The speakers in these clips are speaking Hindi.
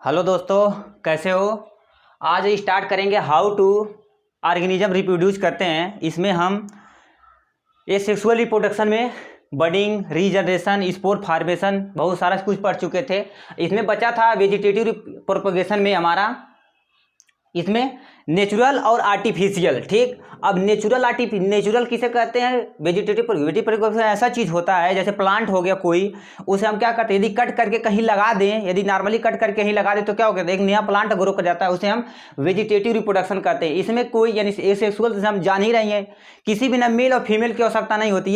हेलो दोस्तों, कैसे हो। आज स्टार्ट करेंगे हाउ टू ऑर्गेनिज्म रिप्रोड्यूस करते हैं। इसमें हम ये सेक्सुअल रिप्रोडक्शन में बडिंग, रीजनरेशन, स्पोर फार्मेशन बहुत सारा कुछ पढ़ चुके थे। इसमें बचा था वेजिटेटिव प्रोपगेशन में हमारा, इसमें नेचुरल और आर्टिफिशियल। ठीक, अब नेचुरल किसे कहते हैं? वेजिटेटिव ऐसा चीज़ होता है जैसे प्लांट हो गया कोई, उसे हम क्या करते हैं, यदि कट करके कहीं लगा दें, यदि नॉर्मली कट करके कहीं लगा दें तो क्या होगा, एक नया प्लांट ग्रो कर जाता है, उसे हम वेजिटेटिव रिप्रोडक्शन कहते हैं। इसमें कोई यानी एसेक्सुअल जैसे हम जान ही रहे हैं, किसी भी ना मेल और फीमेल की आवश्यकता नहीं होती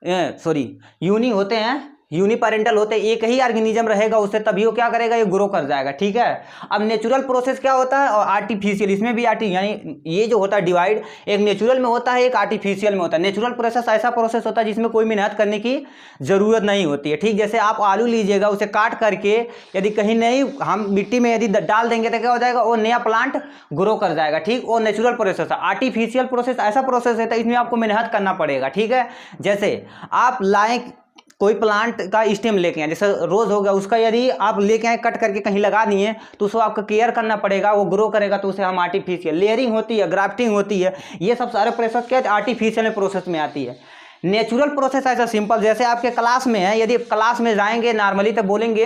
है। यूनी होते हैं, यूनिपेरेंटल होते हैं, एक ही ऑर्गेनिज्म रहेगा उससे, तभी वो क्या करेगा, ये ग्रो कर जाएगा। ठीक है। अब नेचुरल प्रोसेस क्या होता है और आर्टिफिशियल, इसमें भी यानी ये जो होता है डिवाइड, एक नेचुरल में होता है, एक आर्टिफिशियल में होता है। नेचुरल प्रोसेस ऐसा प्रोसेस होता है जिसमें कोई मेहनत करने की जरूरत नहीं होती है। ठीक, जैसे आप आलू लीजिएगा, उसे काट करके यदि कहीं नहीं हम मिट्टी में यदि डाल देंगे तो क्या हो जाएगा, वो नया प्लांट ग्रो कर जाएगा। ठीक, वो नेचुरल प्रोसेस है। आर्टिफिशियल प्रोसेस ऐसा प्रोसेस है इसमें आपको मेहनत करना पड़ेगा। ठीक है, जैसे आप लाएं कोई प्लांट का स्टेम लेके आए, जैसे रोज हो गया, उसका यदि आप लेके आए कट करके कहीं लगा दिए तो उसको आपको केयर करना पड़ेगा, वो ग्रो करेगा, तो उसे हम आर्टिफिशियल, लेयरिंग होती है, ग्राफ्टिंग होती है, ये सब सारे प्रोसेस क्या आर्टिफिशियल प्रोसेस में आती है। नेचुरल प्रोसेस ऐसा सिंपल, जैसे आपके क्लास में है, यदि क्लास में जाएंगे नॉर्मली तो बोलेंगे,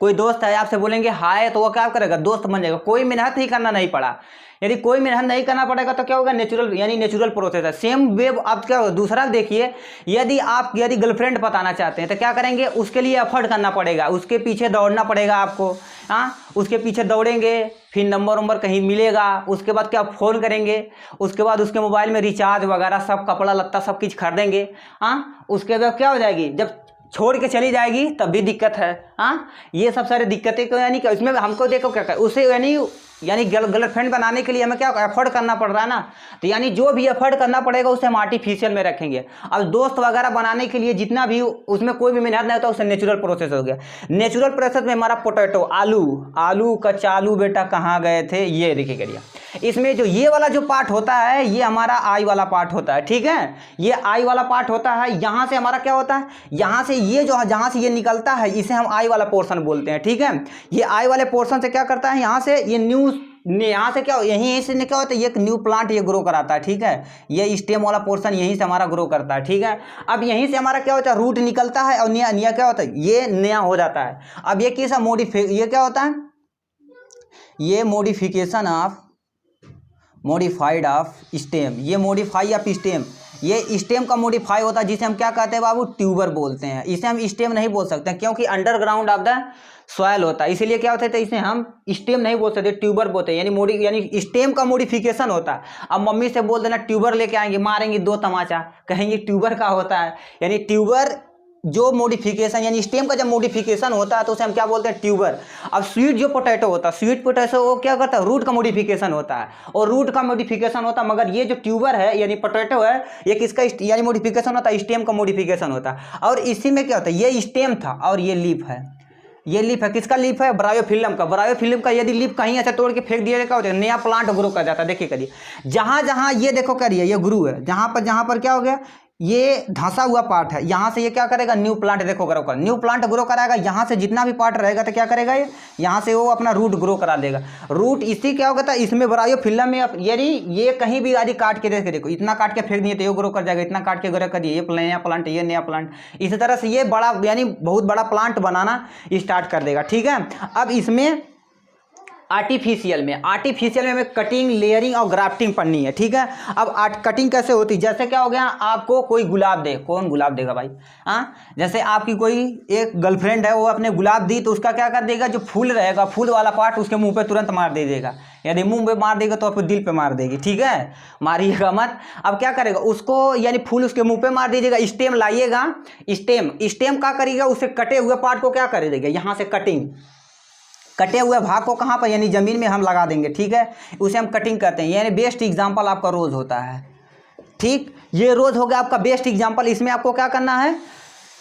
कोई दोस्त है आपसे बोलेंगे हाय, तो वो क्या करेगा, दोस्त बन जाएगा, कोई मेहनत ही करना नहीं पड़ा। यदि कोई मेहनत नहीं करना पड़ेगा तो क्या होगा, नेचुरल प्रोसेस है। सेम वे आप क्या होगा, दूसरा देखिए, यदि गर्लफ्रेंड बताना चाहते हैं तो क्या करेंगे, उसके लिए एफर्ट करना पड़ेगा, उसके पीछे दौड़ना पड़ेगा आपको। हाँ, उसके पीछे दौड़ेंगे, फिर नंबर कहीं मिलेगा, उसके बाद क्या फ़ोन करेंगे, उसके बाद उसके मोबाइल में रिचार्ज वगैरह सब, कपड़ा लत्ता सब कुछ खरीदेंगे। हाँ, उसके बाद क्या हो जाएगी, जब छोड़ के चली जाएगी तब भी दिक्कत है। हाँ, ये सब सारी दिक्कतें को यानी कि इसमें हमको देखो क्या कर, उसे यानी गर्लफ्रेंड बनाने के लिए हमें क्या एफर्ट करना पड़ रहा है ना, तो यानी जो भी एफर्ट करना पड़ेगा उसे हम आर्टिफिशियल में रखेंगे। अब दोस्त वगैरह बनाने के लिए जितना भी उसमें कोई भी मेहनत नहीं होता, उसे नेचुरल प्रोसेस हो गया। नेचुरल प्रोसेस में हमारा पोटैटो, आलू का चालू बेटा कहाँ गए थे, ये देखिए करिए, इसमें जो ये वाला जो पार्ट होता है ये हमारा आई वाला पार्ट होता है। ठीक है, ये आई वाला पार्ट होता है, यहाँ से हमारा क्या होता है, यहाँ से ये जो जहाँ से ये निकलता है इसे हम आई वाला पोर्शन बोलते हैं। ठीक है, ये आई वाले पोर्शन से क्या करता है, यहाँ से ये यहाँ से क्या यहीं से क्या होता है, ये एक न्यू प्लांट ये ग्रो कराता है। ठीक है, ये स्टेम वाला पोर्शन यहीं से हमारा ग्रो करता है। ठीक है, अब यहीं से हमारा क्या होता है, रूट निकलता है और नया क्या होता है, ये नया हो जाता है। अब ये कैसा ये क्या होता है, ये मॉडिफाइड ऑफ स्टेम, ये मॉडिफाई ऑफ स्टेम, ये स्टेम का मॉडिफाई होता है, जिसे हम क्या कहते हैं बाबू, ट्यूबर बोलते हैं। इसे हम स्टेम नहीं बोल सकते क्योंकि अंडरग्राउंड ऑफ द सॉयल होता है, इसीलिए क्या होता है, तो इसे हम स्टेम नहीं बोल सकते, ट्यूबर बोलते हैं। यानी स्टेम का मॉडिफिकेशन होता है। अब मम्मी से बोल देना ट्यूबर लेके आएंगे, मारेंगे दो तमाचा, कहेंगे ट्यूबर का होता है। यानी ट्यूबर जो मॉडिफिकेशन यानी स्टेम का जब मॉडिफिकेशन होता है तो उसे हम क्या बोलते हैं, ट्यूबर। अब स्वीट जो पोटैटो होता है, स्वीट पोटैटो वो क्या करता है, रूट का मॉडिफिकेशन होता है, और रूट का मॉडिफिकेशन होता है। मगर ये जो ट्यूबर है यानी पोटैटो है, ये किसका यानी मॉडिफिकेशन होता है, स्टेम का मॉडिफिकेशन होता है। और इसी में क्या होता है, ये स्टेम था और ये लीफ है, ये लीफ है, किसका लीफ है, ब्रायोफिल्म का। ब्रायोफिल्म का यदि लीफ कहीं ऐसा तोड़ के फेंक दिया क्या होता है, नया प्लांट ग्रो कर जाता है। देखिए करिए, जहाँ ये देखो करिए, ये ग्रू है, जहाँ पर क्या हो गया, ये धंसा हुआ पार्ट है, यहाँ से ये क्या करेगा, न्यू प्लांट देखो ग्रो कर, न्यू प्लांट ग्रो कराएगा। यहाँ से जितना भी पार्ट रहेगा तो क्या करेगा, ये यहाँ से वो अपना रूट ग्रो करा देगा। रूट इसी क्या होगा था, इसमें ब्रायोफिल्म में यदि ये कहीं भी यदि काट के देखो, इतना काट के फेंक दिए तो ये ग्रो कर जाएगा, इतना काट के ग्रो कर दिए ये नया प्लांट, ये नया प्लांट, इसी तरह से ये बड़ा यानी बहुत बड़ा प्लांट बनाना स्टार्ट कर देगा। ठीक है, अब इसमें आर्टिफिशियल में हमें कटिंग, लेयरिंग और ग्राफ्टिंग पढ़नी है। ठीक है, अब कटिंग कैसे होती है, जैसे क्या हो गया, आपको कोई गुलाब दे, कौन गुलाब देगा भाई, हाँ, जैसे आपकी कोई एक गर्लफ्रेंड है, वो अपने गुलाब दी तो उसका क्या कर देगा, जो फूल रहेगा, फूल वाला पार्ट उसके मुंह पे तुरंत मार दे देगा। यदि मुंह पे मार देगा तो आपको दिल पे मार देगी। ठीक है, मारिएगा मत। अब क्या करेगा, उसको यानी फूल उसके मुंह पे मार दीजिएगा, स्टेम लाइएगा, स्टेम क्या करेगा, उससे कटे हुए पार्ट को क्या कर देगा, यहाँ से कटे हुए भाग को कहाँ पर यानी ज़मीन में हम लगा देंगे। ठीक है, उसे हम कटिंग करते हैं। यानी बेस्ट एग्जांपल आपका रोज़ होता है। ठीक, ये रोज़ हो गया आपका बेस्ट एग्जांपल। इसमें आपको क्या करना है,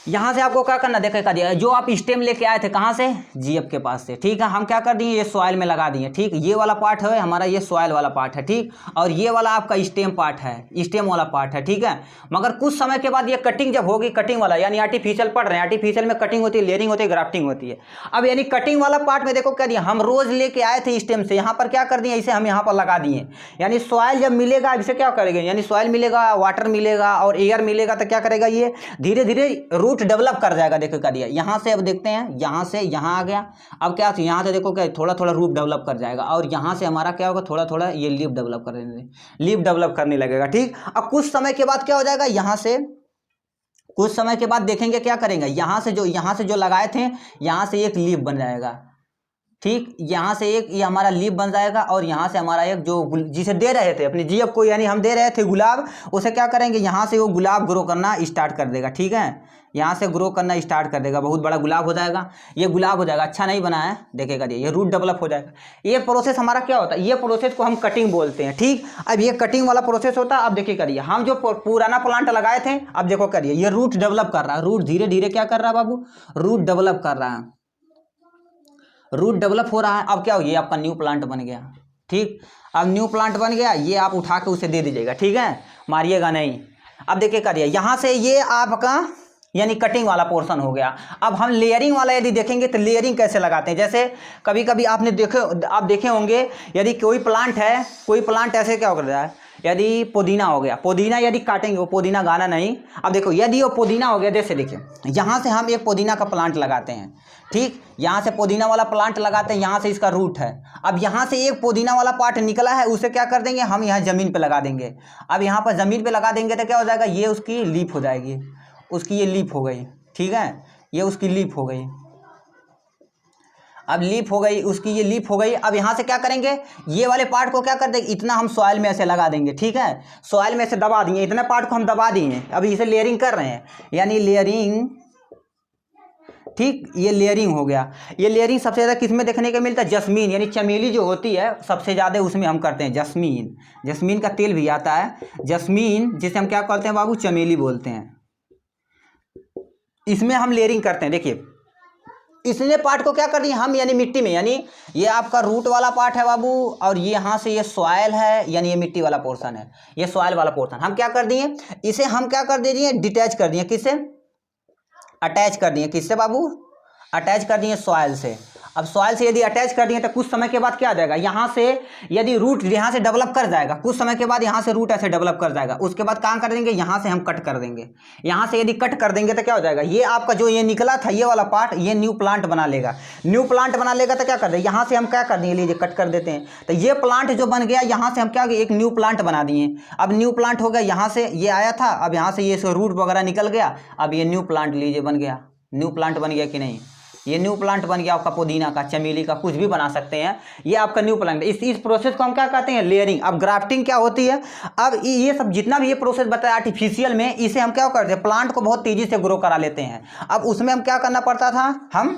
यहाँ से आपको क्या करना देखा दिया, जो आप स्टेम लेके आए थे कहाँ से, जीएफ के पास से, ठीक है। हम क्या कर दिए, ये सॉइल में लगा दिए, ठीक। ये वाला पार्ट है हमारा, ये सॉइल वाला पार्ट है, ठीक। और ये वाला आपका स्टेम पार्ट है, स्टेम वाला पार्ट है, ठीक है। मगर कुछ समय के बाद ये कटिंग जब होगी, कटिंग वाला यानी आर्टिफिशियल पढ़ रहे हैं, आर्टिफिशियल में कटिंग होती है, लेयरिंग होती है, ग्राफ्टिंग होती है। अब यानी कटिंग वाला पार्ट में देखो क्या दिया, हम रोज लेके आए थे स्टेम से, यहाँ पर क्या कर दिए, इसे हम यहाँ पर लगा दिए। यानी सॉइल जब मिलेगा इसे क्या करेंगे, यानी सॉइल मिलेगा, वाटर मिलेगा और एयर मिलेगा, तो क्या करेगा, ये धीरे धीरे रूट डेवलप कर जाएगा। देखो क्या दिया, यहाँ से अब देखते हैं, यहाँ से यहाँ आ गया। अब क्या, यहाँ से देखो क्या थोड़ा थोड़ा रूट डेवलप कर जाएगा, और यहाँ से हमारा क्या होगा, थोड़ा थोड़ा ये लीफ डेवलप करने लगेगा, ठीक। अब कुछ समय के बाद क्या हो जाएगा, यहाँ से कुछ समय के बाद देखेंगे क्या करेंगे, यहाँ से जो लगाए थे, यहाँ से एक लीफ बन जाएगा, ठीक। यहाँ से एक ये हमारा लीफ बन जाएगा, और यहाँ से हमारा एक जो जिसे दे रहे थे अपने जीएफ को, यानी हम दे रहे थे गुलाब, उसे क्या करेंगे, यहाँ से वो गुलाब ग्रो करना स्टार्ट कर देगा, ठीक है। यहाँ से ग्रो करना स्टार्ट कर देगा, बहुत बड़ा गुलाब हो जाएगा। ये गुलाब हो जाएगा, अच्छा नहीं बना है, देखेगा ये रूट डेवलप हो जाएगा। ये प्रोसेस हमारा क्या होता है, ये प्रोसेस को हम कटिंग बोलते हैं, ठीक। अब ये कटिंग वाला प्रोसेस होता है। अब देखिए करिए, हम जो पुराना प्लांट लगाए थे, अब देखो करिए ये रूट डेवलप कर रहा है, रूट धीरे धीरे क्या कर रहा है बाबू, रूट डेवलप कर रहा है, रूट डेवलप हो रहा है। अब क्या हो, ये आपका न्यू प्लांट बन गया, ठीक। अब न्यू प्लांट बन गया, ये आप उठा के उसे दे दीजिएगा, ठीक है, मारिएगा नहीं। अब देखिए करिए, यहाँ से ये आपका यानी कटिंग वाला पोर्शन हो गया। अब हम लेयरिंग वाला यदि देखेंगे तो लेयरिंग कैसे लगाते हैं, जैसे कभी कभी आप देखे होंगे, यदि कोई प्लांट है, कोई प्लांट ऐसे क्या हो रहा है, यदि पुदीना हो गया, पुदीना यदि काटेंगे, वो पुदीना गाना नहीं। अब देखो यदि वो पुदीना हो गया, जैसे देखिए यहाँ से हम एक पुदीना का प्लांट लगाते हैं, ठीक। यहाँ से पुदीना वाला प्लांट लगाते हैं, यहाँ से इसका रूट है। अब यहाँ से एक पुदीना वाला पार्ट निकला है, उसे क्या कर देंगे, हम यहाँ ज़मीन पे लगा देंगे। अब यहाँ पर ज़मीन पे लगा देंगे तो क्या हो जाएगा, ये उसकी लीफ हो जाएगी, उसकी ये लीफ हो गई, ठीक है, ये उसकी लीफ हो गई। अब लीफ हो गई, उसकी ये लीफ हो गई। अब यहाँ से क्या करेंगे, ये वाले पार्ट को क्या कर देंगे, इतना हम सॉइल में ऐसे लगा देंगे, ठीक है। सॉइल में ऐसे दबा दिए, इतने पार्ट को हम दबा दिए। अभी इसे लेयरिंग कर रहे हैं, यानी लेयरिंग, ठीक। ये लेयरिंग हो गया। ये लेयरिंग सबसे ज़्यादा किस में देखने को मिलता है, जस्मीन यानी चमेली जो होती है, सबसे ज़्यादा उसमें हम करते हैं। जस्मीन, जस्मीन का तेल भी आता है, जस्मीन जिसे हम क्या कहते हैं बाबू, चमेली बोलते हैं, इसमें हम लेयरिंग करते हैं। देखिए इसने पार्ट को क्या कर दिया हम, यानी मिट्टी में, यानी ये आपका रूट वाला पार्ट है बाबू, और ये यहाँ से ये सॉइल है, यानी ये मिट्टी वाला पोर्शन है, ये सॉइल वाला पोर्शन हम क्या कर दिए, इसे हम क्या कर दिए, डिटैच कर दिए, किससे, अटैच कर दिए, किससे बाबू, अटैच कर दिए सॉइल से। अब सॉइल से यदि अटैच कर दिए तो कुछ समय के बाद क्या आ जाएगा, यहाँ से यदि रूट यहाँ से डेवलप कर जाएगा, कुछ समय के बाद यहाँ से रूट ऐसे डेवलप कर जाएगा। उसके बाद काम कर देंगे, यहाँ से हम कट कर देंगे। यहाँ से यदि कट कर देंगे तो क्या हो जाएगा, ये आपका जो ये निकला था ये वाला पार्ट, ये न्यू प्लांट बना लेगा। न्यू प्लांट बना लेगा तो क्या कर देंगे, यहाँ से हम क्या कर देंगे, लीजिए कट कर देते हैं, तो ये प्लांट जो बन गया, यहाँ से हम क्या एक न्यू प्लांट बना दिए। अब न्यू प्लांट हो गया, यहाँ से ये आया था, अब यहाँ से ये रूट वगैरह निकल गया, अब ये न्यू प्लांट लीजिए बन गया। न्यू प्लांट बन गया कि नहीं, ये न्यू प्लांट बन गया आपका, पुदीना का, चमेली का, कुछ भी बना सकते हैं, ये आपका न्यू प्लांट। इस प्रोसेस को हम क्या कहते हैं, लेयरिंग। अब ग्राफ्टिंग क्या होती है, अब ये सब जितना भी ये प्रोसेस बताया आर्टिफिशियल में, इसे हम क्या करते हैं, प्लांट को बहुत तेजी से ग्रो करा लेते हैं। अब उसमें हम क्या करना पड़ता था,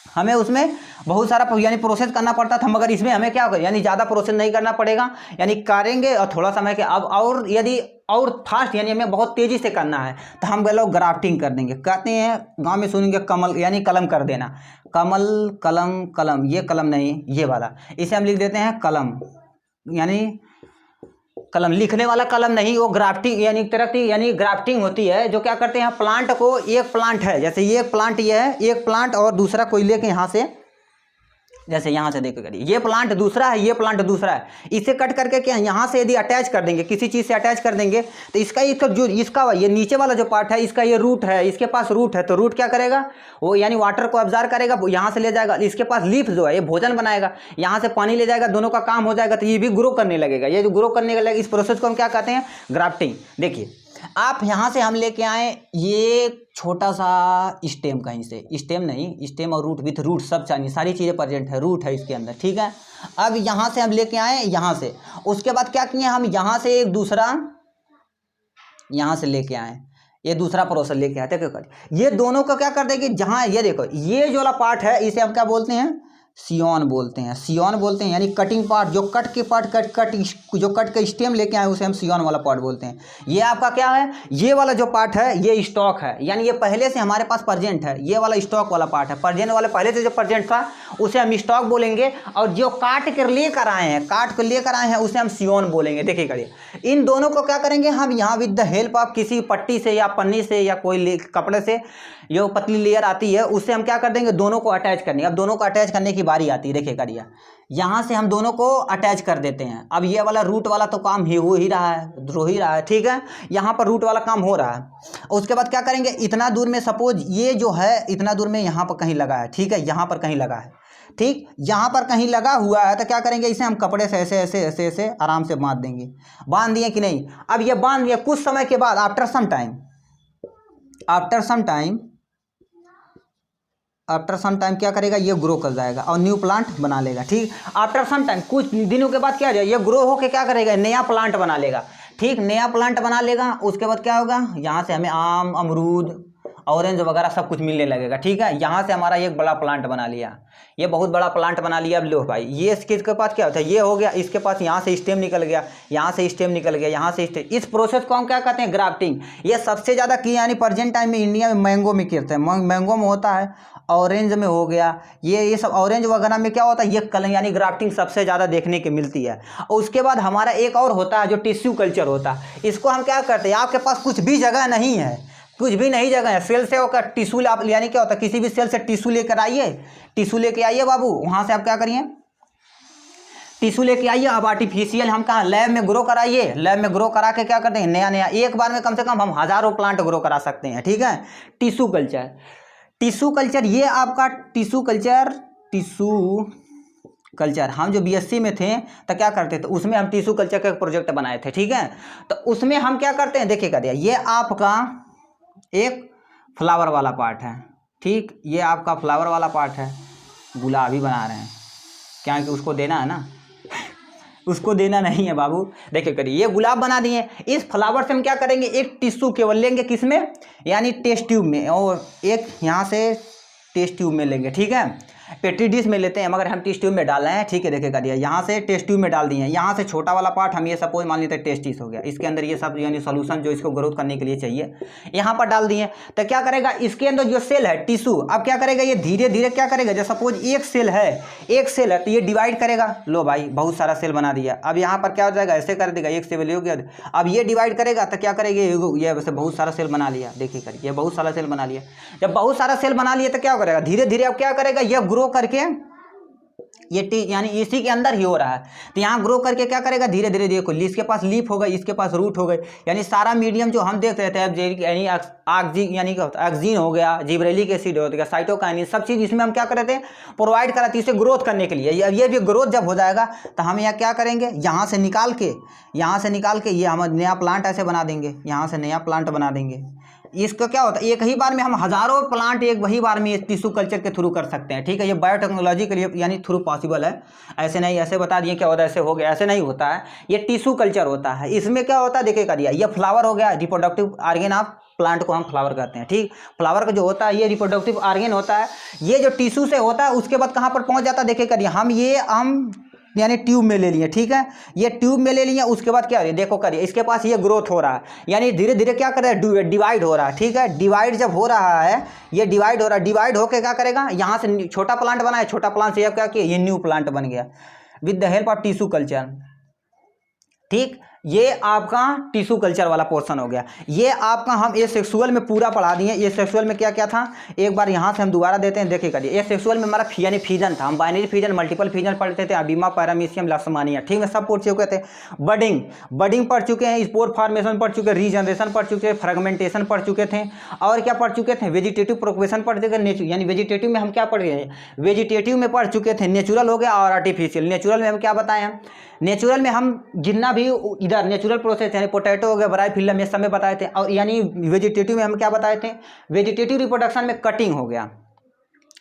हमें उसमें बहुत सारा यानी प्रोसेस करना पड़ता था, मगर इसमें हमें क्या यानी ज़्यादा प्रोसेस नहीं करना पड़ेगा, यानी करेंगे और थोड़ा समय के। अब और यदि और फास्ट यानी हमें बहुत तेज़ी से करना है तो हम लोग ग्राफ्टिंग कर देंगे। कहते हैं गांव में सुनेंगे कमल यानी कलम कर देना, कमल कलम, कलम ये कलम नहीं, ये वाला, इसे हम लिख देते हैं कलम, यानी कलम, लिखने वाला कलम नहीं, वो ग्राफ्टिंग यानी तरह की यानी ग्राफ्टिंग होती है। जो क्या करते हैं, प्लांट को, एक प्लांट है, जैसे ये प्लांट, ये है एक प्लांट, और दूसरा कोई लेके यहाँ से, जैसे यहाँ से देखो करिए, ये प्लांट दूसरा है, ये प्लांट दूसरा है, इसे कट करके क्या यहाँ से यदि अटैच कर देंगे, किसी चीज़ से अटैच कर देंगे, तो इसका एक जो इसका ये नीचे वाला जो पार्ट है, इसका ये रूट है, इसके पास रूट है, तो रूट क्या करेगा, वो यानी वाटर को ऑब्जर्व करेगा, यहाँ से ले जाएगा। इसके पास लीफ जो है ये भोजन बनाएगा, यहाँ से पानी ले जाएगा, दोनों का काम हो जाएगा, तो ये भी ग्रो करने लगेगा। ये जो ग्रो करने लगेगा, इस प्रोसेस को हम क्या कहते हैं, ग्राफ्टिंग। देखिए आप यहाँ से हम लेके आए ये छोटा सा स्टेम, कहीं से स्टेम नहीं, स्टेम और रूट विथ रूट सब चाहिए, सारी चीज़ें प्रेजेंट है, रूट है इसके अंदर, ठीक है। अब यहाँ से हम लेके आए, यहाँ से, उसके बाद क्या किए हम, यहाँ से एक दूसरा यहाँ से लेके आए, ये दूसरा प्रोसेस लेके आते, क्या कर ये दोनों का क्या कर देंगे, जहाँ ये देखो ये जो वाला पार्ट है, इसे हम क्या बोलते हैं, सियोन बोलते हैं, सियोन बोलते हैं, यानी कटिंग पार्ट, जो कट के पार्ट जो कट के स्टेम लेके आए उसे हम सियोन वाला पार्ट बोलते हैं। ये आपका क्या है, ये वाला जो पार्ट है ये स्टॉक है, यानी ये पहले से हमारे पास प्रेजेंट है, ये वाला स्टॉक वाला पार्ट है, प्रेजेंट वाला पहले से जो प्रेजेंट था उसे हम स्टॉक बोलेंगे, और जो काट कर लेकर आए हैं, काट कर लेकर आए हैं उसे हम सियोन बोलेंगे। देखिए करिए, इन दोनों को क्या करेंगे हम यहाँ विद द हेल्प ऑफ किसी पट्टी से या पन्नी से या कोई कपड़े से, जो पतली लेयर आती है उससे हम क्या कर देंगे, दोनों को अटैच करने। अब दोनों को अटैच करने की बारी आती है। देखिए करिए, यहाँ से हम दोनों को अटैच कर देते हैं। अब ये वाला रूट वाला तो काम हो ही रहा है, ठीक है, यहाँ पर रूट वाला काम हो रहा है। उसके बाद क्या करेंगे, इतना दूर में सपोज ये जो है इतना दूर में यहाँ पर कहीं लगा है, ठीक है, यहाँ पर कहीं लगा है, ठीक, यहाँ पर कहीं लगा हुआ है, तो क्या करेंगे, इसे हम कपड़े से ऐसे ऐसे ऐसे ऐसे आराम से बांध देंगे। बांध दिए कि नहीं, अब ये बांध दिया, कुछ समय के बाद आफ्टर सम टाइम क्या करेगा, ये ग्रो कर जाएगा और न्यू प्लांट बना लेगा। ठीक, आफ्टर सम टाइम कुछ दिनों के बाद क्या हो जाएगा, ये ग्रो होके क्या करेगा, नया प्लांट बना लेगा। ठीक, नया प्लांट बना लेगा। उसके बाद क्या होगा, यहाँ से हमें आम, अमरूद, ऑरेंज वगैरह सब कुछ मिलने लगेगा। ठीक है, यहाँ से हमारा एक बड़ा प्लांट बना लिया, ये बहुत बड़ा प्लांट बना लिया। अब लो भाई, ये इसके पास क्या होता है, ये हो गया, इसके पास यहाँ से स्टेम निकल गया, यहाँ से स्टेम निकल गया, यहाँ से स्टेम। इस प्रोसेस को हम क्या कहते हैं, ग्राफ्टिंग। ये सबसे ज़्यादा की यानी प्रेजेंट टाइम में इंडिया में मैंगो में करते हैं, मैंगो में होता है, ऑरेंज में हो गया, ये सब ऑरेंज वगैरह में क्या होता है, ये कलर यानी ग्राफ्टिंग सबसे ज़्यादा देखने की मिलती है। और उसके बाद हमारा एक और होता है जो टिश्यू कल्चर होता है। इसको हम क्या करते हैं, आपके पास कुछ भी जगह नहीं है, कुछ भी नहीं जगह है, सेल से होकर टिश्यू आप यानी क्या होता है, किसी भी सेल से टिश्यू लेकर आइए, टिश्यू लेके आइए बाबू, वहाँ से आप क्या करिए, टिश्यू लेके आइए। अब आर्टिफिशियल हम कहाँ, लैब में ग्रो कराइए, लैब में ग्रो करा के क्या करते हैं, नया नया एक बार में कम से कम हम हज़ारों प्लांट ग्रो करा सकते हैं। ठीक है, टिश्यू कल्चर, ये आपका टिश्यू कल्चर हम जो बीएससी में थे तो क्या करते थे, उसमें हम टिश्यू कल्चर का प्रोजेक्ट बनाए थे। ठीक है, तो उसमें हम क्या करते हैं, देखिए कर, ये आपका एक फ्लावर वाला पार्ट है। ठीक, ये आपका फ्लावर वाला पार्ट है, गुलाबी बना रहे हैं क्या कि उसको देना है ना उसको देना नहीं है बाबू। देखिए करिए, ये गुलाब बना दिए। इस फ्लावर से हम क्या करेंगे, एक टिश्यू केवल लेंगे, किसमें, यानी टेस्ट ट्यूब में, और एक यहाँ से टेस्ट ट्यूब में लेंगे। ठीक है, पेट्री डिश में लेते हैं, मगर हम टेस्ट ट्यूब में डाल रहे हैं। ठीक है, देखिए करिए, यहाँ से टेस्ट ट्यूब में डाल दिए, यहाँ से छोटा वाला पार्ट हम ये सपोज मान लेते हैं टेस्ट डिश हो गया, इसके अंदर ये सब यानी सोल्यूशन जो इसको ग्रोथ करने के लिए चाहिए यहाँ पर डाल दिए। तो क्या करेगा, इसके अंदर जो सेल है टिश्यू, अब क्या करेगा, ये धीरे धीरे क्या करेगा, जैसे सपोज एक सेल है तो ये डिवाइड करेगा। लो भाई, बहुत सारा सेल बना दिया। अब यहाँ पर क्या हो जाएगा, ऐसे कर देगा, एक सेल हो गया, अब ये डिवाइड करेगा तो क्या करेगा, ये वैसे बहुत सारा सेल बना लिया। देखिए करिए, ये बहुत सारा सेल बना लिया। जब बहुत सारा सेल बना लिया तो क्या करेगा, धीरे धीरे अब क्या करेगा, ये ग्रो करके, ये यानी इसी के अंदर ही हो रहा है, तो यहाँ ग्रो करके क्या करेगा, धीरे धीरे देखो, इसके पास लीफ हो गई, इसके पास रूट हो गई, यानी सारा मीडियम जो हम देख रहे थे, यानी ऑक्सीजन हो गया, जिबरेलिक एसिड हो गया, साइटोकाइनिन, सब चीज़ इसमें हम क्या कर रहे थे, प्रोवाइड करा थी इसे ग्रोथ करने के लिए। ये भी ग्रोथ जब हो जाएगा तो हम यहाँ क्या करेंगे, यहाँ से निकाल के ये हम नया प्लांट ऐसे बना देंगे, यहाँ से नया प्लांट बना देंगे। इसका क्या होता है, एक ही बार में हम हज़ारों प्लांट एक वही बार में टिश्यू कल्चर के थ्रू कर सकते हैं। ठीक है, ये बायोटेक्नोलॉजी के लिए यानी थ्रू पॉसिबल है। ऐसे नहीं ऐसे बता दिए क्या होता है, ऐसे हो गया, ऐसे नहीं होता है, ये टिश्यू कल्चर होता है। इसमें क्या होता है, देखिए करिए, ये फ्लावर हो गया, रिप्रोडक्टिव आर्गन ऑफ प्लांट को हम फ्लावर कहते हैं। ठीक, फ्लावर का जो होता है ये रिप्रोडक्टिव आर्गन होता है, ये जो टिश्यू से होता है उसके बाद कहाँ पर पहुँच जाता है, देखिए करिए, हम यानी ट्यूब में ले लिए। ठीक है, ये ट्यूब में ले लिए, उसके बाद क्या है, देखो करिए, इसके पास ये ग्रोथ हो रहा है, यानी धीरे धीरे क्या कर रहा है, डिवाइड हो रहा है। ठीक है, डिवाइड जब हो रहा है, ये डिवाइड हो रहा है, डिवाइड होकर क्या करेगा, यहाँ से छोटा प्लांट बनाए, छोटा प्लांट से क्या किया, ये न्यू प्लांट बन गया with the help of tissue culture. ठीक, ये आपका टिश्यू कल्चर वाला पोर्शन हो गया। ये आपका हम ये सेक्सुअल में पूरा पढ़ा दिए। ये सेक्सुअल में क्या क्या था, एक बार यहाँ से हम दोबारा देते हैं, देखिए करिए, ये सेक्सुअल में हमारा यानी फिजन था, हम बाइनरी फिजन, मल्टीपल फिजन पढ़ते थे, अबीमा, पैरामीशियम, लक्समानिया। ठीक है, सब पढ़ चुके थे। बडिंग पढ़ चुके हैं, स्पोर फॉर्मेशन पढ़ चुके, रीजनरेशन पढ़ चुके, फ्रेगमेंटेशन पढ़ चुके थे, और क्या पढ़ चुके थे, वेजिटेटिव प्रोपगेशन पढ़ चुके। यानी वेजिटेटिव में हम क्या पढ़ गए, वेजिटेटिव में पढ़ चुके थे, नेचुरल हो गया और आर्टिफिशियल। नेचुरल में हम क्या बताएं, नेचुरल में हम जितना भी इधर नेचुरल प्रोसेस यानी पोटैटो हो गया, ब्राइफिल्म, ये सब में बताए थे। और यानी वेजिटेटिव में हम क्या बताए थे, वेजिटेटिव रिप्रोडक्शन में कटिंग हो गया,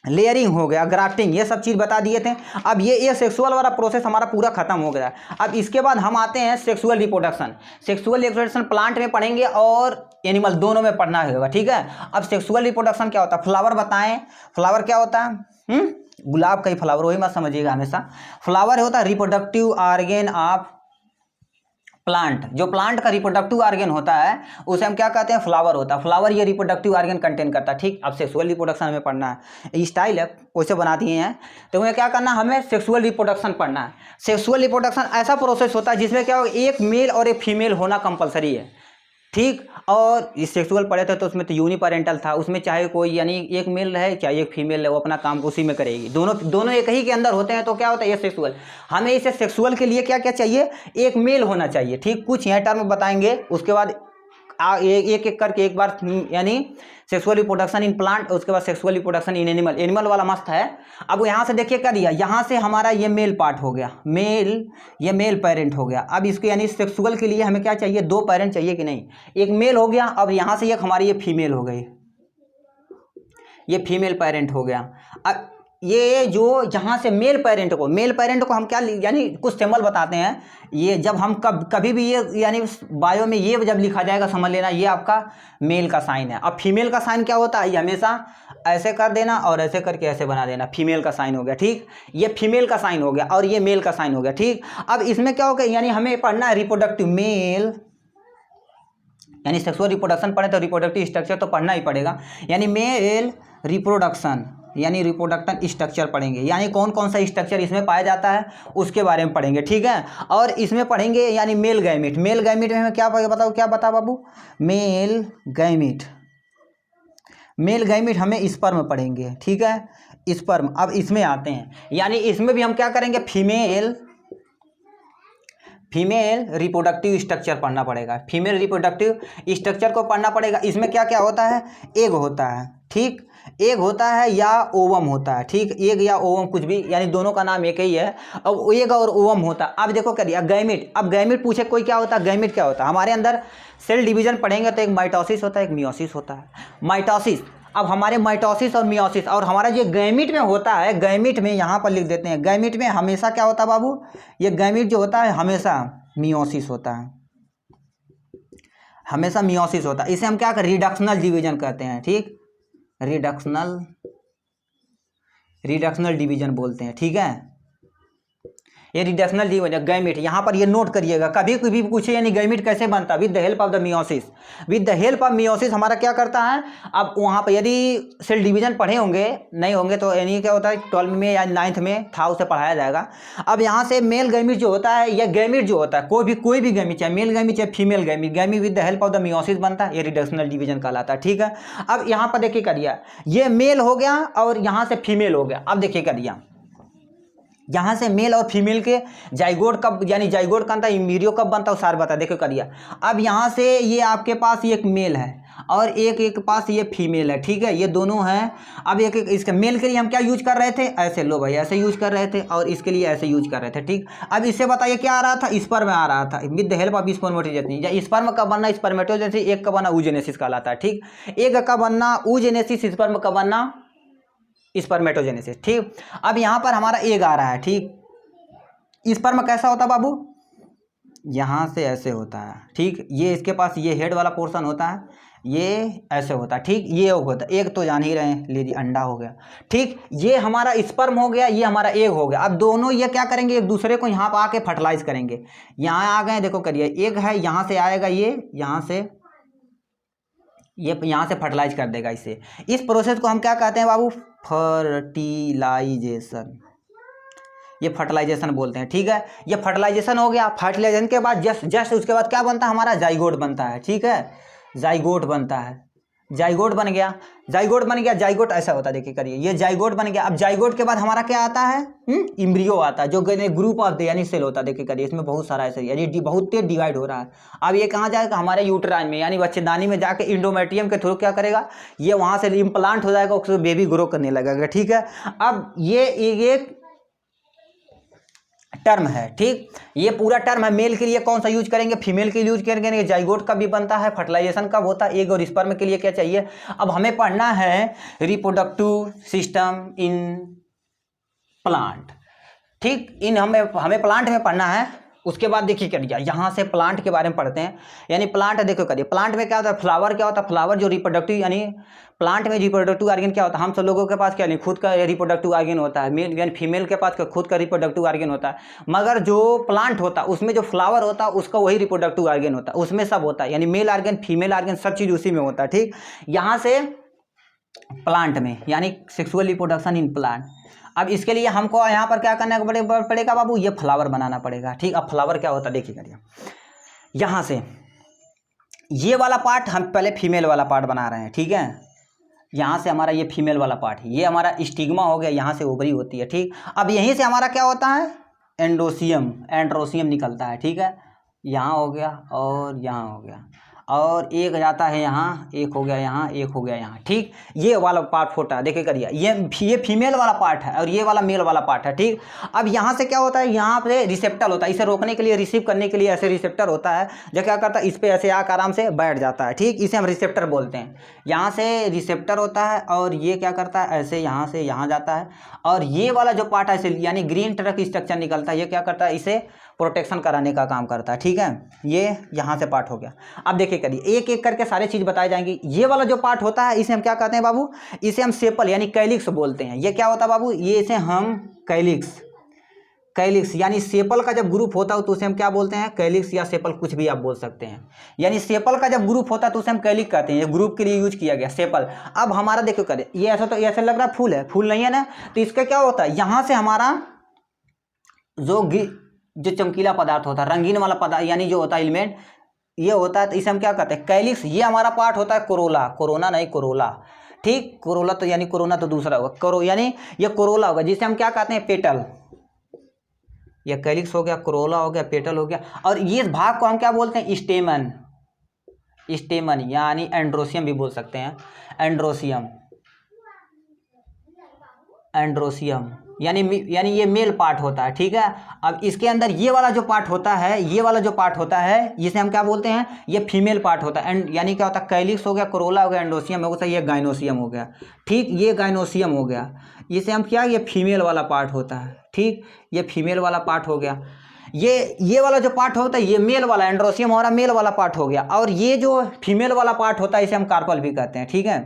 लेयरिंग हो गया, ग्राफ्टिंग, ये सब चीज़ बता दिए थे। अब ये सेक्सुअल वाला प्रोसेस हमारा पूरा खत्म हो गया। अब इसके बाद हम आते हैं सेक्सुअल रिप्रोडक्शन प्लांट में पढ़ेंगे और एनिमल दोनों में पढ़ना होगा। ठीक है, अब सेक्सुअल रिप्रोडक्शन क्या होता है, फ्लावर बताएं, फ्लावर क्या होता है, गुलाब का ही फ्लावर, वही मत समझिएगा हमेशा। फ्लावर होता है रिप्रोडक्टिव ऑर्गेन ऑफ प्लांट। जो प्लांट का रिप्रोडक्टिव ऑर्गेन होता है उसे हम क्या कहते हैं, फ्लावर होता है। फ्लावर ये रिप्रोडक्टिव ऑर्गेन कंटेन करता है। ठीक, अब सेक्सुअल रिप्रोडक्शन हमें पढ़ना है, स्टाइल है वैसे बना दिए हैं, तो हमें क्या करना है, हमें सेक्सुअल रिप्रोडक्शन पढ़ना है। सेक्सुअल रिप्रोडक्शन ऐसा प्रोसेस होता है जिसमें क्या हो, एक मेल और एक फीमेल होना कंपलसरी है। ठीक, और इस सेक्सुअल पढ़े थे तो उसमें तो यूनिपेरेंटल था, उसमें चाहे कोई यानी एक मेल रहे चाहे एक फीमेल रहे, वो अपना काम उसी में करेगी, दोनों एक ही के अंदर होते हैं, तो क्या होता है ये सेक्सुअल। हमें इसे सेक्सुअल के लिए क्या क्या चाहिए, एक मेल होना चाहिए। ठीक, कुछ यहाँ टर्म बताएंगे, उसके बाद एक एक करके एक बार, यानी सेक्सुअल रिप्रोडक्शन इन प्लांट, उसके बाद sexual reproduction in animal. Animal वाला मस्त है। अब यहाँ से देखिए क्या दिया, यहाँ से हमारा ये मेल पार्ट हो गया, ये मेल पेरेंट हो गया। अब इसके यानी सेक्सुअल के लिए हमें क्या चाहिए, दो पेरेंट चाहिए कि नहीं, एक मेल हो गया। अब यहाँ से एक हमारी ये फीमेल हो गई, ये फीमेल पेरेंट हो गया। अब ये जो जहाँ से मेल पेरेंट को हम क्या यानी कुछ सिंबल बताते हैं। ये जब हम कभी भी ये यानी बायो में ये जब लिखा जाएगा समझ लेना ये आपका मेल का साइन है। अब फीमेल का साइन क्या होता है, ये हमेशा ऐसे कर देना और ऐसे करके ऐसे बना देना, फीमेल का साइन हो गया। ठीक, ये फीमेल का साइन हो गया और ये मेल का साइन हो गया। ठीक, अब इसमें क्या हो गया, यानी हमें पढ़ना है रिप्रोडक्टिव मेल, यानी सेक्सुअल रिप्रोडक्शन पढ़े तो रिप्रोडक्टिव स्ट्रक्चर तो पढ़ना ही पड़ेगा। यानी मेल रिप्रोडक्शन यानी रिप्रोडक्शन स्ट्रक्चर पढ़ेंगे, यानी कौन कौन सा स्ट्रक्चर इसमें पाया जाता है उसके बारे में पढ़ेंगे। ठीक है, और इसमें पढ़ेंगे यानी मेल गैमीट। मेल गैमीट में हमें क्या बताओ, क्या बता बाबू, मेल गैमीट हमें स्पर्म पढ़ेंगे। ठीक है, स्पर्म। अब इसमें आते हैं, यानी इसमें भी हम क्या करेंगे, फीमेल रिप्रोडक्टिव स्ट्रक्चर पढ़ना पड़ेगा। फीमेल रिप्रोडक्टिव स्ट्रक्चर को पढ़ना पड़ेगा। इसमें क्या क्या होता है, एग होता है। ठीक, एग होता है या ओवम होता है। ठीक, एग या ओवम कुछ भी, यानी दोनों का नाम एक ही है। अब एग और ओवम होता है। अब देखो क्या दिया, गैमीट। अब गैमीट पूछे कोई क्या होता है, गैमीट क्या होता है, हमारे अंदर सेल डिवीजन पढ़ेंगे तो एक माइटोसिस होता है, एक मियोसिस होता है। माइटोसिस, अब हमारे माइटोसिस और मियोसिस, और हमारा जो गैमीट में होता है, गैमीट में यहाँ पर लिख देते हैं, गैमीट में हमेशा क्या होता है बाबू, ये गैमीट जो होता है हमेशा मियोसिस होता है, हमेशा मियोसिस होता है। इसे हम क्या कर, रिडक्शनल डिवीजन कहते हैं। ठीक, रिडक्शनल डिवीजन बोलते हैं। ठीक है, ये रिडक्शनल डिवीजन गैमीट, यहाँ पर ये नोट करिएगा, कभी कभी पूछे यानी गैमीट कैसे बनता है, with the help of the meiosis. With the help of meiosis हमारा क्या करता है, अब वहाँ पर यदि सेल डिवीजन पढ़े होंगे, नहीं होंगे तो यानी क्या होता है 12 में या 9th में था, उसे पढ़ाया जाएगा। अब यहाँ से मेल गैमीट जो होता है, या गैमीट जो होता है, कोई भी गैमीट, चाहे मेल गैमीट चाहे female gamete with the help of the meiosis बनता है, ये रिडक्शनल डिवीजन कहलाता है। ठीक है, अब यहाँ पर देखिए कर दिया, ये मेल हो गया और यहाँ से फीमेल हो गया। अब देखिए कर दिया, यहाँ से मेल और फीमेल के जाइगोट कब, यानी जाइगोट बनता है, एम्ब्रियो कब बनता है, सार बता, देखो करिए। अब यहाँ से ये आपके पास एक मेल है और एक पास ये फीमेल है। ठीक है, ये दोनों हैं। अब एक इसके मेल के लिए हम क्या यूज कर रहे थे, ऐसे, लो भाई ऐसे यूज कर रहे थे, और इसके लिए ऐसे यूज कर रहे थे। ठीक, अब इससे बताइए क्या आ रहा था, स्पर्म आ रहा था, with the help of spermatogenesis. या स्पर्म का बनना स्पर्मेटोजेनेसिस, एक का बनना oogenesis कहलाता है। ठीक, एक का बनना oogenesis, स्पर्म का बनना स्पर्मेटोजेनेसिस। ठीक, अब यहाँ पर हमारा एग आ रहा है। ठीक, स्पर्म कैसा होता है बाबू, यहाँ से ऐसे होता है। ठीक, ये इसके पास ये हेड वाला पोर्शन होता है, ये ऐसे होता है। ठीक, ये एग होता है, एग तो जान ही रहे हैं, लीजिए अंडा हो गया। ठीक, ये हमारा स्पर्म हो गया, ये हमारा एग हो गया। अब दोनों ये क्या करेंगे, एक दूसरे को यहाँ पर आके फर्टिलाइज करेंगे। यहाँ आ गए, देखो करिए, एग है, यहाँ से आएगा ये, यहाँ से फर्टिलाइज कर देगा इसे। इस प्रोसेस को हम क्या कहते हैं बाबू, फर्टिलाइजेशन। ये फर्टिलाइजेशन बोलते हैं। ठीक है, ये फर्टिलाइजेशन हो गया। फर्टिलाइजेशन के बाद जस्ट उसके बाद क्या बनता है, हमारा जाइगोट बनता है। ठीक है, जाइगोट बनता है, जाइगोट बन गया, जाइगोट ऐसा होता है, देखिए करिए, ये जाइगोट बन गया। अब जाइगोट के बाद हमारा क्या आता है, इम्ब्रियो आता है, जो ग्रुप ऑफ यानी सेल होता है। देखिए करिए, इसमें बहुत सारा ऐसे यानी बहुत तेज डिवाइड हो रहा है। अब ये कहाँ जाएगा, हमारे यूट्राइन में, यानी बच्चेदानी में जाके इंडोमेट्रियम के थ्रू क्या करेगा, ये वहाँ से इम्प्लांट हो जाएगा, उससे बेबी ग्रो करने लगेगा। ठीक है, अब ये एक टर्म है। ठीक, ये पूरा टर्म है। मेल के लिए कौन सा यूज करेंगे, फीमेल के लिए यूज करेंगे। जाइगोट कब भी बनता है, फर्टिलाइजेशन कब होता है, एग और स्पर्म के लिए क्या चाहिए। अब हमें पढ़ना है रिप्रोडक्टिव सिस्टम इन प्लांट। ठीक, इन हमें प्लांट में पढ़ना है उसके बाद देखिए करिए यहाँ से प्लांट के बारे में पढ़ते हैं। यानी प्लांट देखो करिए, प्लांट में क्या होता है, फ्लावर क्या होता है, फ्लावर जो रिप्रोडक्टिव यानी प्लांट में रिप्रोडक्टिव ऑर्गन क्या होता है, हम सब लोगों के पास क्या नहीं खुद का रिप्रोडक्टिव ऑर्गन होता है, मेल यानी फीमेल के पास खुद का रिप्रोडक्टिव ऑर्गन होता है, मगर जो प्लांट होता है उसमें जो फ्लावर होता है उसका वही रिप्रोडक्टिव ऑर्गन होता है, उसमें सब होता है, यानी मेल ऑर्गन फीमेल ऑर्गन सब चीज़ उसी में होता है। ठीक, यहाँ से प्लांट में यानी सेक्सुअल रिप्रोडक्शन इन प्लांट। अब इसके लिए हमको यहाँ पर क्या करना पड़ेगा बाबू, ये फ्लावर बनाना पड़ेगा। ठीक, अब फ्लावर क्या होता है देखिए करिए, यहाँ से ये वाला पार्ट हम पहले फीमेल वाला पार्ट बना रहे हैं। ठीक है, यहाँ से हमारा ये फीमेल वाला पार्ट है, ये हमारा स्टिग्मा हो गया, यहाँ से ओवरी होती है। ठीक, अब यहीं से हमारा क्या होता है, एंड्रोसियम निकलता है। ठीक है, यहाँ हो गया और यहाँ हो गया, और एक जाता है यहाँ, एक हो गया यहाँ, एक हो गया यहाँ। ठीक, ये वाला पार्ट होता है, देखिए करिए ये फीमेल वाला पार्ट है और ये वाला मेल वाला पार्ट है। ठीक, अब यहाँ से क्या होता है, यहाँ पे रिसेप्टर होता है, इसे रोकने के लिए, रिसीव करने के लिए ऐसे रिसेप्टर होता है जो क्या करता है, इस पर ऐसे आकर आराम से बैठ जाता है। ठीक, इसे हम रिसेप्टर बोलते हैं। यहाँ से रिसेप्टर होता है और ये क्या करता है, ऐसे यहाँ से यहाँ जाता है, और ये वाला जो पार्ट है इसे यानी ग्रीन ट्रक स्ट्रक्चर निकलता है, ये क्या करता है, इसे प्रोटेक्शन कराने का काम करता है। ठीक है, ये यहाँ से पार्ट हो गया। अब देखिए करिए एक एक करके सारे चीज़ बताई जाएंगी। ये वाला जो पार्ट होता है इसे हम क्या कहते हैं बाबू, इसे हम सेपल यानी कैलिक्स बोलते हैं। ये क्या होता है बाबू, ये इसे हम कैलिक्स यानी सेपल का जब ग्रुप होता है तो उसे हम क्या बोलते हैं, कैलिक्स या सेपल, कुछ भी आप बोल सकते हैं। यानी सेपल का जब ग्रुप होता है तो उसे हम कैलिक कहते हैं, ये ग्रुप के लिए यूज किया गया सेपल। अब हमारा देखो करिए, ये ऐसा तो ऐसा लग रहा है फूल है, फूल नहीं है ना, तो इसका क्या होता है, यहाँ से हमारा जो चमकीला पदार्थ होता है, रंगीन वाला पदार्थ यानी जो होता है एलिमेंट, ये होता है, तो इसे हम क्या कहते हैं, कैलिक्स। ये हमारा पार्ट होता है कोरोला, कोरोना नहीं कोरोला। ठीक, कोरोला तो यानी कोरोना तो दूसरा होगा, यानी ये कोरोला होगा, जिसे हम क्या कहते हैं, पेटल। ये कैलिक्स हो गया, कोरोला हो गया, पेटल हो गया, और ये भाग को हम क्या बोलते हैं, स्टेमन यानी एंड्रोसियम भी बोल सकते हैं, एंड्रोसियम यानी ये मेल पार्ट होता है। ठीक है, अब इसके अंदर ये वाला जो पार्ट होता है, जिसे हम क्या बोलते हैं, ये फीमेल पार्ट होता है। एंड यानी क्या होता है, कैलिक्स हो गया, कोरोला हो गया, एंड्रोसियम हो गया, ये गाइनोसियम हो गया। ठीक, ये गाइनोसियम हो गया, इसे हम क्या, ये फीमेल वाला पार्ट होता है। ठीक, ये फीमेल वाला पार्ट हो गया। ये वाला जो पार्ट होता है ये मेल वाला, एंड्रोसियम हमारा मेल वाला पार्ट हो गया, और ये जो फीमेल वाला पार्ट होता है इसे हम कार्पल भी कहते हैं। ठीक है,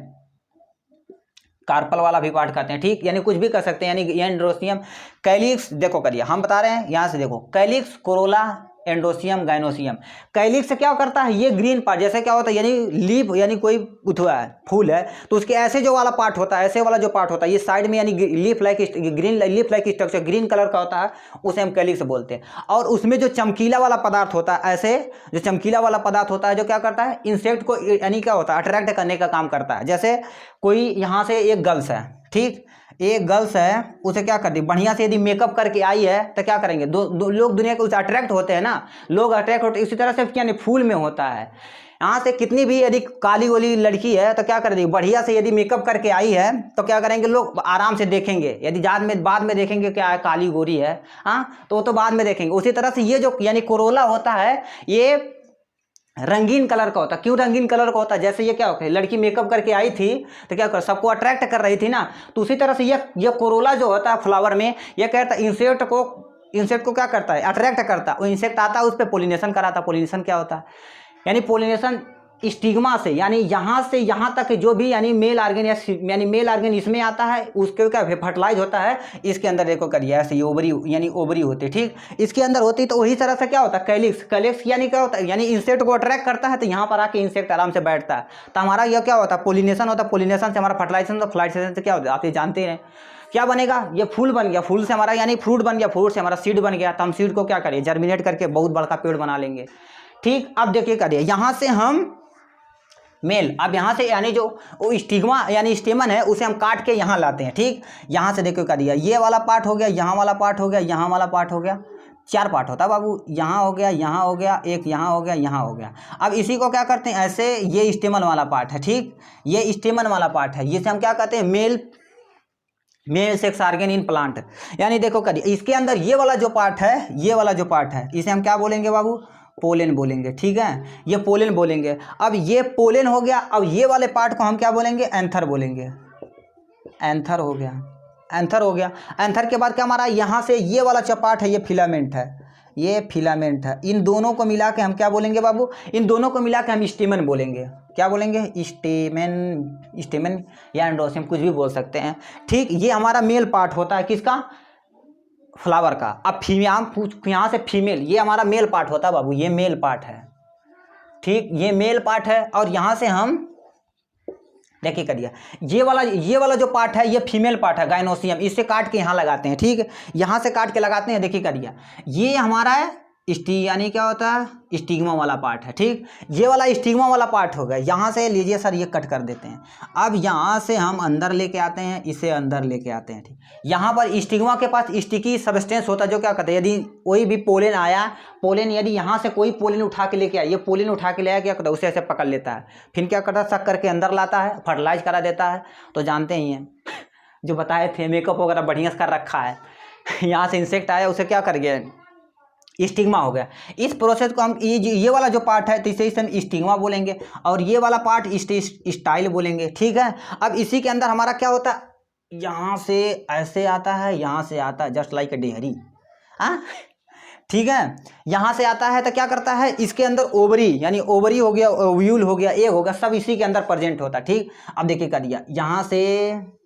कार्पल वाला भी पार्ट कहते हैं। ठीक, यानी कुछ भी कर सकते हैं, यानी एंड्रोसियम, कैलिक्स। देखो करिए हम बता रहे हैं, यहाँ से देखो, calyx, Corolla, androecium, gynoecium. Calyx क्या करता है, ये ग्रीन पार्ट, जैसे क्या होता है, यानी लीफ यानी कोई उठवा है, फूल है, तो उसके ऐसे जो वाला पार्ट होता है, ऐसे वाला जो पार्ट होता है, ये साइड में यानी leaf like structure green colour का होता है, उसे हम कैलिक्स बोलते हैं। और उसमें जो चमकीला वाला पदार्थ होता है, ऐसे जो चमकीला वाला पदार्थ होता है, जो क्या करता है, इंसेक्ट को यानी क्या होता है, अट्रैक्ट करने का काम करता है। जैसे कोई यहाँ से एक गर्ल्स है, ठीक, एक गर्ल्स है, उसे क्या करती, बढ़िया से यदि मेकअप करके आई है तो क्या करेंगे, दो लोग दुनिया के उसे अट्रैक्ट होते हैं ना, लोग अट्रैक्ट होते हैं। इसी तरह से क्या फूल में होता है, यहाँ से कितनी भी यदि काली वाली लड़की है तो क्या करेंगे, बढ़िया से यदि मेकअप करके आई है तो क्या करेंगे, लोग आराम से देखेंगे। यदि बाद में देखेंगे क्या है, काली गोरी है, हाँ, तो बाद में देखेंगे। उसी तरह से ये जो यानी कोरोला होता है, ये रंगीन कलर का होता है। क्यों रंगीन कलर का होता है, जैसे ये क्या होता है, लड़की मेकअप करके आई थी तो क्या कर, सबको अट्रैक्ट कर रही थी ना, तो उसी तरह से ये कोरोला जो होता है फ्लावर में, ये कहता है इंसेक्ट को क्या करता है, अट्रैक्ट करता है। वो इंसेक्ट आता है, उस पर पोलिनेशन कराता है। पोलिनेशन क्या होता है, यानी पोलिनेशन स्टिग्मा से, यानी यहाँ से यहाँ तक जो भी यानी मेल ऑर्गन यानी मेल ऑर्गन इसमें आता है, उसके क्या फर्टिलाइज होता है, इसके अंदर देखो करिए ऐसे ओवरी यानी ओवरी होती है। ठीक, इसके अंदर होती है, तो वही तरह से क्या होता है, कैलिक्स यानी क्या होता है, यानी इंसेक्ट को अट्रैक्ट करता है, तो यहाँ पर आके इंसेक्ट आराम से बैठता है, तो हमारा यह क्या होता है, पोलिनेशन होता है। पोलिनेशन से हमारा फर्टिलाइजेशन, तो फर्टिलाइजेशन से क्या होता है, आप ये जानते हैं क्या बनेगा, ये फूल बन गया, फूल से हमारा यानी फ्रूट बन गया, फ्रूट से हमारा सीड बन गया, तो हम सीड को क्या करिए, जर्मिनेट करके बहुत बड़ा पेड़ बना लेंगे। ठीक, अब देखिए करिए, यहाँ से हम मेल, अब यहाँ से यानी जो वो स्टिग्मा यानी स्टेमन है, उसे हम काट के यहाँ लाते हैं। ठीक, यहाँ से देखो कर दिया, ये वाला पार्ट हो गया, यहाँ वाला पार्ट हो गया, यहाँ वाला पार्ट हो गया, 4 पार्ट होता है बाबू, यहाँ हो गया, यहाँ हो गया, एक यहाँ हो गया, यहाँ हो गया। अब इसी को क्या करते हैं, ऐसे ये स्टेमन वाला पार्ट है। ठीक, ये स्टेमन वाला पार्ट है, जिसे हम क्या कहते हैं, male sex organ in plant. यानी देखो करिए, इसके अंदर ये वाला जो पार्ट है, इसे हम क्या बोलेंगे बाबू, पोलन बोलेंगे। ठीक है, ये पोलन बोलेंगे। अब ये पोलन हो गया, अब ये वाले पार्ट को हम क्या बोलेंगे, एंथर बोलेंगे। एंथर हो गया। एंथर के बाद क्या हमारा यहाँ से ये वाला जो पार्ट है, ये फिलामेंट है, ये फिलामेंट है। इन दोनों को मिला के हम क्या बोलेंगे बाबू? इन दोनों को मिला के हम स्टेमन बोलेंगे। क्या बोलेंगे? स्टेमन, स्टेमन या एंड्रोसियम, कुछ भी बोल सकते हैं। ठीक, ये हमारा मेल पार्ट होता है किसका? फ्लावर का। अब यहाँ से फीमेल, ये हमारा मेल पार्ट होता है बाबू, ये मेल पार्ट है। ठीक, ये मेल पार्ट है। और यहाँ से हम देखिए करिए, ये वाला जो पार्ट है ये फीमेल पार्ट है, गाइनोसियम। इससे काट के यहाँ लगाते हैं। ठीक, यहाँ से काट के लगाते हैं। देखिए करिए, ये हमारा है यानी क्या होता है? स्टिग्मा वाला पार्ट है। ठीक, ये वाला स्टिग्मा वाला पार्ट हो गया। यहाँ से लीजिए सर, ये कट कर देते हैं। अब यहाँ से हम अंदर लेके आते हैं, इसे अंदर लेके आते हैं। ठीक, यहाँ पर स्टिग्मा के पास स्टिकी सब्सटेंस होता है, जो क्या करता है, यदि कोई भी पोलन आया, पोलन यदि यहाँ से कोई पोलन उठा के लेके आया, ये पोलन उठा के ले आया, क्या करता है, उसे ऐसे पकड़ लेता है। फिर क्या करता है, सक करके अंदर लाता है, फर्टिलाइज करा देता है। तो जानते ही हैं, जो बताए थे, मेकअप वगैरह बढ़िया से कर रखा है। यहाँ से इंसेक्ट आया, उसे क्या कर गया, स्टिग्मा हो गया। इस प्रोसेस को हम ये वाला जो पार्ट है, तो इसे हम स्टिग्मा बोलेंगे, और ये वाला पार्ट स्टाइल बोलेंगे। ठीक है, अब इसी के अंदर हमारा क्या होता है, यहाँ से ऐसे आता है, यहाँ से आता है, जस्ट लाइक ए डेहरी। हाँ, ठीक है, यहाँ से आता है तो क्या करता है, इसके अंदर ओवरी, यानी ओवरी हो गया, ओव्यूल हो गया, एग हो गया, सब इसी के अंदर प्रेजेंट होता है। ठीक, अब देखिए कर दिया, यहाँ से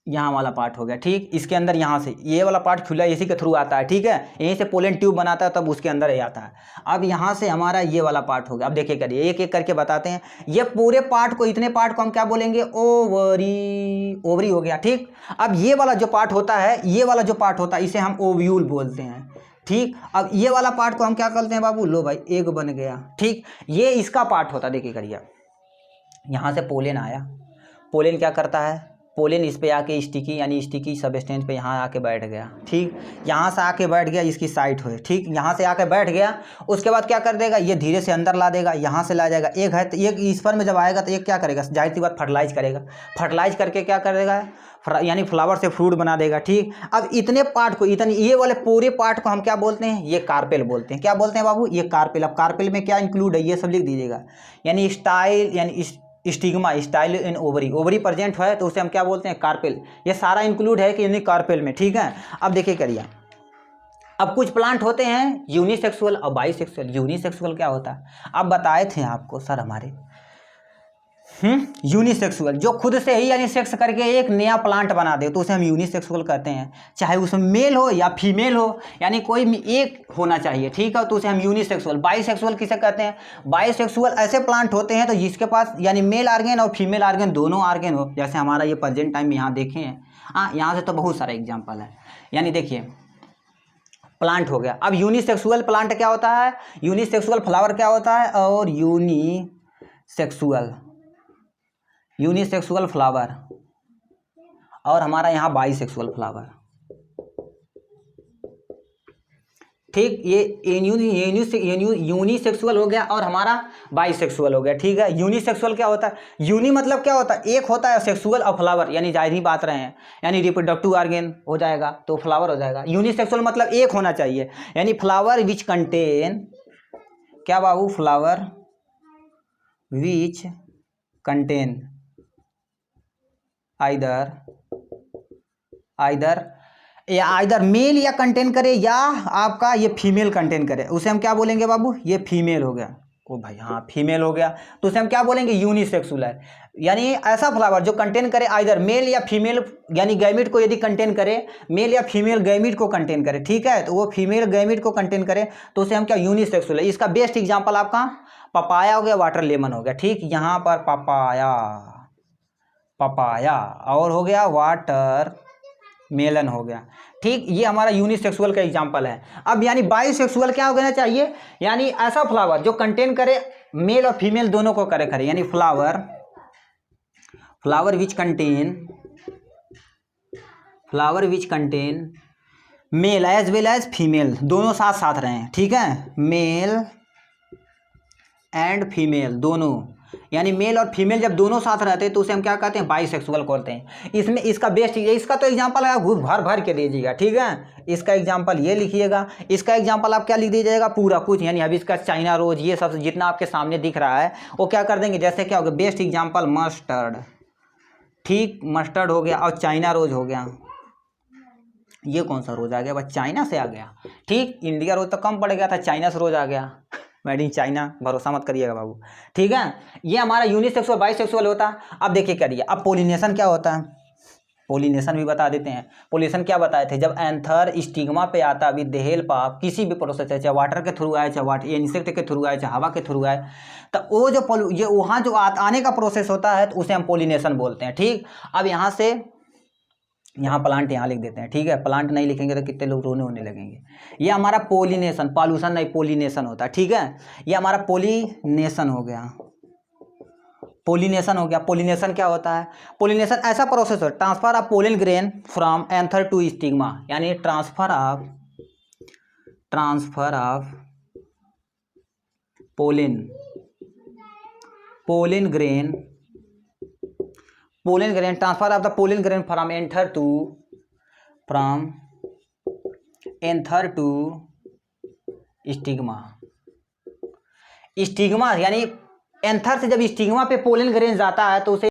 यहाँ वाला पार्ट हो गया। ठीक, इसके अंदर यहाँ से ये वाला पार्ट खुला, इसी के थ्रू आता है। ठीक है, यहीं से पोलन ट्यूब बनाता है, तब उसके अंदर ही आता है। अब यहाँ से हमारा ये वाला पार्ट हो गया। अब देखिए करिए, एक एक करके बताते हैं। ये पूरे पार्ट को, इतने पार्ट को हम क्या बोलेंगे, ओवरी, ओवरी हो गया। ठीक, अब ये वाला जो पार्ट होता है, ये वाला जो पार्ट होता है, इसे हम ओव्यूल बोलते हैं। ठीक, अब ये वाला पार्ट को हम क्या करते हैं बाबू, लो भाई, एग बन गया। ठीक, ये इसका पार्ट होता है। देखिए करिए, यहाँ से पोलन आया, पोलन क्या करता है, पोलन इस पे आके स्टिकी, यानी स्टिकी सबस्टेंस पे यहाँ आके बैठ गया। ठीक, यहाँ से आके बैठ गया, इसकी साइट हुई। ठीक, यहाँ से आके बैठ गया, उसके बाद क्या कर देगा, ये धीरे से अंदर ला देगा, यहाँ से ला जाएगा। एक है तो एक इस पर में जब आएगा तो एक क्या करेगा, जाहिर सी बात फर्टिलाइज करेगा। फर्टिलाइज करके क्या करेगा, यानी फ्लावर से फ्रूट बना देगा। ठीक, अब इतने पार्ट को, इतने ये वाले पूरे पार्ट को हम क्या बोलते हैं, ये कार्पेल बोलते हैं। क्या बोलते हैं बाबू, ये कार्पेल। अब कार्पेल में क्या इंक्लूड है, ये सब लिख दीजिएगा। यानी स्टाइल, यानी stigma, style in ovary, ovary present है तो उसे हम क्या बोलते हैं, कार्पेल। ये सारा इंक्लूड है कि यानी कार्पेल में। ठीक है, अब देखिए करिए, अब कुछ प्लांट होते हैं यूनिसेक्सुअल और बाइसेक्सुअल। यूनिसेक्सुअल क्या होता है, अब बताए थे आपको सर हमारे, यूनिसेक्सुअल, जो खुद से ही यानी सेक्स करके एक नया प्लांट बना दे, तो उसे हम यूनिसेक्सुअल कहते हैं। चाहे उसमें मेल हो या फीमेल हो, यानी कोई एक होना चाहिए। ठीक है, तो उसे हम यूनिसेक्सुअल। बाइसेक्सुअल किसे कहते हैं, बाइसेक्सुअल ऐसे प्लांट होते हैं तो जिसके पास यानी मेल आर्गन और फीमेल आर्गन दोनों आर्गन हो। जैसे हमारा ये प्रेजेंट टाइम यहाँ देखें हैं, हाँ, यहाँ से तो बहुत सारा एग्जाम्पल है। यानी देखिए, प्लांट हो गया। अब यूनिसेक्सुअल प्लांट क्या होता है, यूनिसेक्सुअल फ्लावर क्या होता है, और यूनिसेक्सुअल फ्लावर, और हमारा यहाँ बाइसेक्सुअल फ्लावर। ठीक, ये यूनिसेक्सुअल हो गया और हमारा बाइसेक्सुअल हो गया। ठीक है, यूनिसेक्सुअल क्या होता है, यूनि मतलब क्या होता है, एक होता है, सेक्सुअल और फ्लावर, यानी जाहिर ही बात रहे हैं, यानी रिप्रोडक्टिव ऑर्गन हो जाएगा तो फ्लावर हो जाएगा। यूनिसेक्सुअल मतलब एक होना चाहिए, यानी फ्लावर विच कंटेन, क्या बाबू, flower which contain either male या कंटेन करे, या आपका ये फीमेल कंटेन करे, उसे हम क्या बोलेंगे बाबू, ये फीमेल हो गया। ओ भाई, हाँ, फीमेल हो गया, तो उसे हम क्या बोलेंगे, यूनिसेक्सुलर। यानी ऐसा फ्लावर जो कंटेन करे आइदर मेल या फीमेल, यानी गैमिट को यदि कंटेन करे, मेल या फीमेल गैमिट को कंटेन करे। ठीक है, तो वो फीमेल गैमिट को कंटेन करे तो उसे हम क्या, यूनिसेक्सुलर। इसका बेस्ट एग्जाम्पल आपका पपाया हो गया, वाटर लेमन हो गया। ठीक, यहाँ पर पपाया और हो गया वाटर मेलन हो गया। ठीक, ये हमारा यूनिसेक्सुअल का एग्जांपल है। अब यानी बाइसेक्सुअल क्या होना चाहिए, यानी ऐसा फ्लावर जो कंटेन करे मेल और फीमेल दोनों को करे, यानी flower which contain male as well as female, दोनों साथ साथ रहें। ठीक है, मेल एंड फीमेल दोनों, यानी मेल और फीमेल जब दोनों साथ रहते हैं तो उसे हम क्या कहते हैं, बाइसेक्सुअल कहते हैं। इसमें इसका बेस्ट, इसका तो एग्जांपल है, भर के दीजिएगा। ठीक है, इसका एग्जांपल ये लिखिएगा, इसका एग्जांपल आप क्या लिख दीजिएगा, पूरा कुछ, यानी अभी इसका चाइना रोज, ये सब जितना आपके सामने दिख रहा है वो क्या कर देंगे, जैसे क्या हो गया, बेस्ट एग्जाम्पल मस्टर्ड। ठीक, मस्टर्ड हो गया और चाइना रोज हो गया। ये कौन सा रोज आ गया? बस चाइना से आ गया। ठीक, इंडिया रोज तो कम पड़ गया था, चाइना से रोज आ गया। मेड इन चाइना, भरोसा मत करिएगा बाबू। ठीक है, ये हमारा यूनिसेक्सुअल बाइसेक्सुअल होता है। अब देखिए करिए, अब पोलिनेशन क्या होता है, पोलिनेशन भी बता देते हैं। पोलिनेशन क्या बताए थे? जब एंथर स्टिग्मा पे आता विद द हेल्प ऑफ किसी भी प्रोसेस है, चाहे वाटर के थ्रू आए, चाहे वाटर इंसेक्ट के थ्रू आए, चाहे हवा के थ्रू आए, तो वो जो ये वहाँ जो आने का प्रोसेस होता है तो उसे हम पोलिनेशन बोलते हैं। ठीक, अब यहाँ से यहाँ प्लांट यहाँ लिख देते हैं। ठीक है, प्लांट नहीं लिखेंगे तो कितने लोग रोने होने लगेंगे। ये हमारा पोलिनेशन, पॉल्यूशन नहीं, पोलिनेशन होता है। ठीक है, ये हमारा पोलिनेशन हो गया। पोलिनेशन हो गया। पोलिनेशन क्या होता है? पोलिनेशन ऐसा प्रोसेस है, transfer of pollen grain from anther to stigma, यानी transfer of pollen grain transfer of the pollen grain from anther to stigma यानी एंथर से जब स्टिग्मा पे पोलन ग्रेन जाता है तो उसे